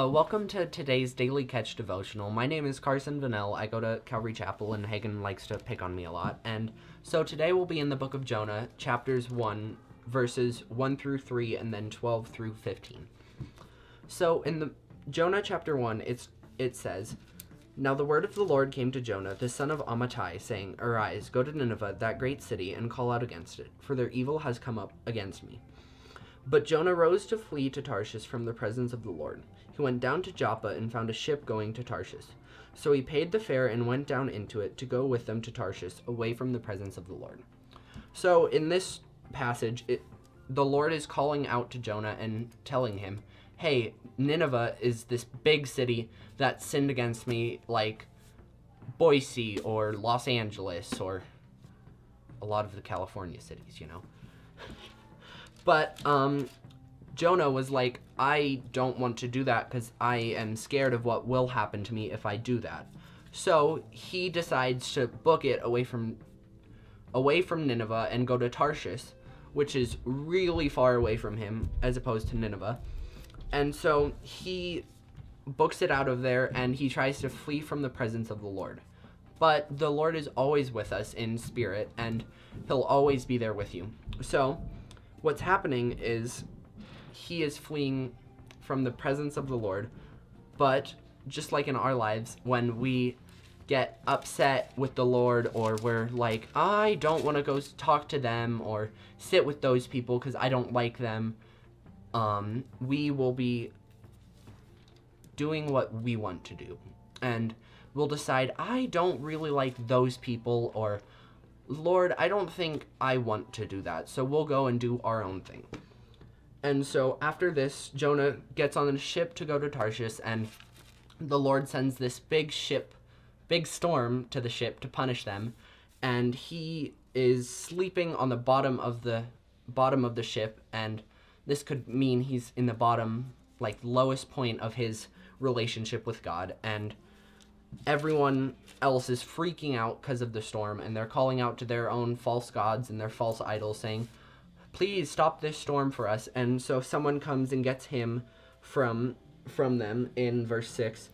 Welcome to today's Daily Catch Devotional. My name is Carson Vanell. I go to Calvary Chapel, and Hagen likes to pick on me a lot. And so today we'll be in the book of Jonah, chapters 1, verses 1 through 3, and then 12 through 15. So in the Jonah chapter 1, it says, "Now the word of the Lord came to Jonah, the son of Amittai, saying, Arise, go to Nineveh, that great city, and call out against it, for their evil has come up against me." But Jonah rose to flee to Tarshish from the presence of the Lord. He went down to Joppa and found a ship going to Tarshish. So he paid the fare and went down into it to go with them to Tarshish, away from the presence of the Lord. So in this passage, the Lord is calling out to Jonah and telling him, hey, Nineveh is this big city that sinned against me, like Boise or Los Angeles or a lot of the California cities, you know. But Jonah was like, I don't want to do that because I am scared of what will happen to me if I do that. So he decides to book it away from Nineveh and go to Tarshish, which is really far away from him as opposed to Nineveh. And so he books it out of there and he tries to flee from the presence of the Lord. But the Lord is always with us in spirit, and he'll always be there with you. So what's happening is he is fleeing from the presence of the Lord, but just like in our lives, when we get upset with the Lord, or we're like, I don't want to go talk to them or sit with those people because I don't like them, we will be doing what we want to do. And we'll decide, I don't really like those people, or Lord, I don't think I want to do that, so we'll go and do our own thing. And so after this, Jonah gets on a ship to go to Tarshish, and the Lord sends this big storm to the ship to punish them, and he is sleeping on the bottom of the ship, and this could mean he's in the bottom, like lowest point of his relationship with God, and everyone else is freaking out because of the storm, and they're calling out to their own false gods and their false idols, saying, please stop this storm for us. And so someone comes and gets him from them in verse 6,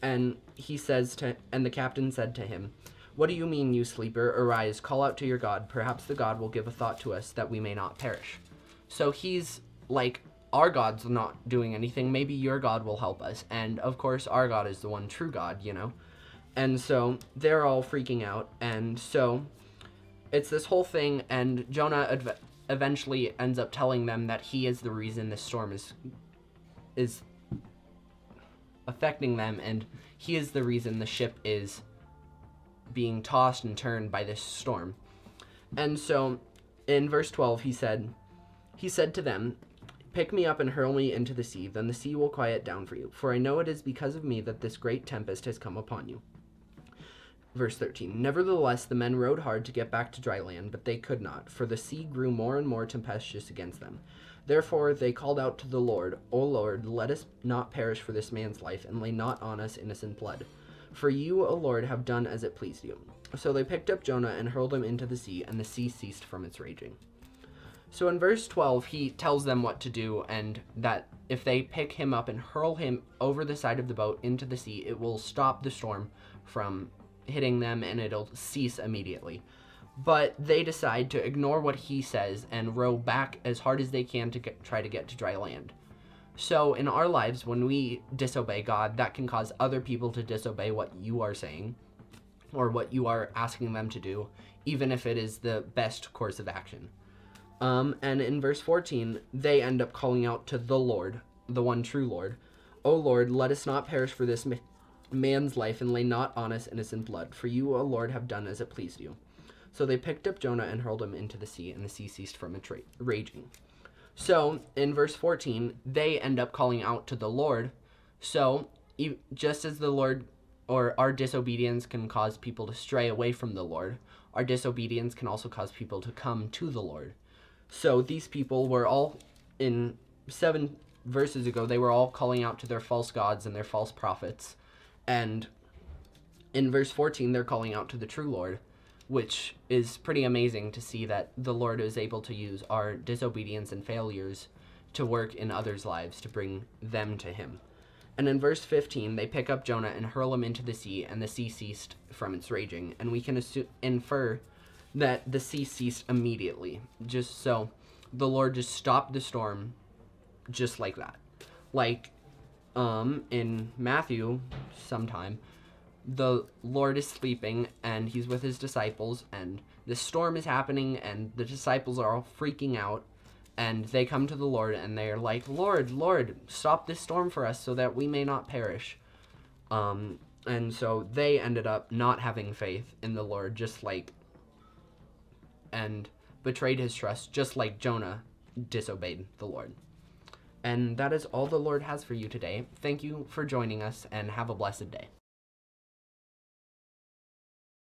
and he says and the captain said to him, what do you mean, you sleeper? Arise, call out to your God. Perhaps the God will give a thought to us that we may not perish. So he's like, our God's not doing anything. Maybe your God will help us. And of course, our God is the one true God, you know? And so they're all freaking out. And so it's this whole thing. And Jonah eventually ends up telling them that he is the reason this storm is affecting them. And he is the reason the ship is being tossed and turned by this storm. And so in verse 12, he said to them, pick me up and hurl me into the sea, then the sea will quiet down for you. For I know it is because of me that this great tempest has come upon you. Verse 13, nevertheless, the men rowed hard to get back to dry land, but they could not, for the sea grew more and more tempestuous against them. Therefore they called out to the Lord, O Lord, let us not perish for this man's life, and lay not on us innocent blood. For you, O Lord, have done as it pleased you. So they picked up Jonah and hurled him into the sea, and the sea ceased from its raging. So in verse 12, he tells them what to do, and that if they pick him up and hurl him over the side of the boat into the sea, it will stop the storm from hitting them, and it'll cease immediately. But they decide to ignore what he says and row back as hard as they can to try to get to dry land. So in our lives, when we disobey God, that can cause other people to disobey what you are saying or what you are asking them to do, even if it is the best course of action. And in verse 14, they end up calling out to the Lord, the one true Lord. O Lord, let us not perish for this man's life, and lay not on us innocent blood. For you, O Lord, have done as it pleased you. So they picked up Jonah and hurled him into the sea, and the sea ceased from its raging. So in verse 14, they end up calling out to the Lord. So just as the Lord, or our disobedience can cause people to stray away from the Lord, our disobedience can also cause people to come to the Lord. So these people were all, in 7 verses ago, they were all calling out to their false gods and their false prophets. And in verse 14, they're calling out to the true Lord, which is pretty amazing to see that the Lord is able to use our disobedience and failures to work in others' lives to bring them to him. And in verse 15, they pick up Jonah and hurl him into the sea, and the sea ceased from its raging. And we can infer that the sea ceased immediately. Just so the Lord just stopped the storm just like that. Like, in Matthew sometime, the Lord is sleeping and he's with his disciples, and the storm is happening, and the disciples are all freaking out, and they come to the Lord and they're like, Lord, stop this storm for us so that we may not perish. And so they ended up not having faith in the Lord, and betrayed his trust, just like Jonah disobeyed the Lord. And that is all the Lord has for you today. Thank you for joining us, and have a blessed day.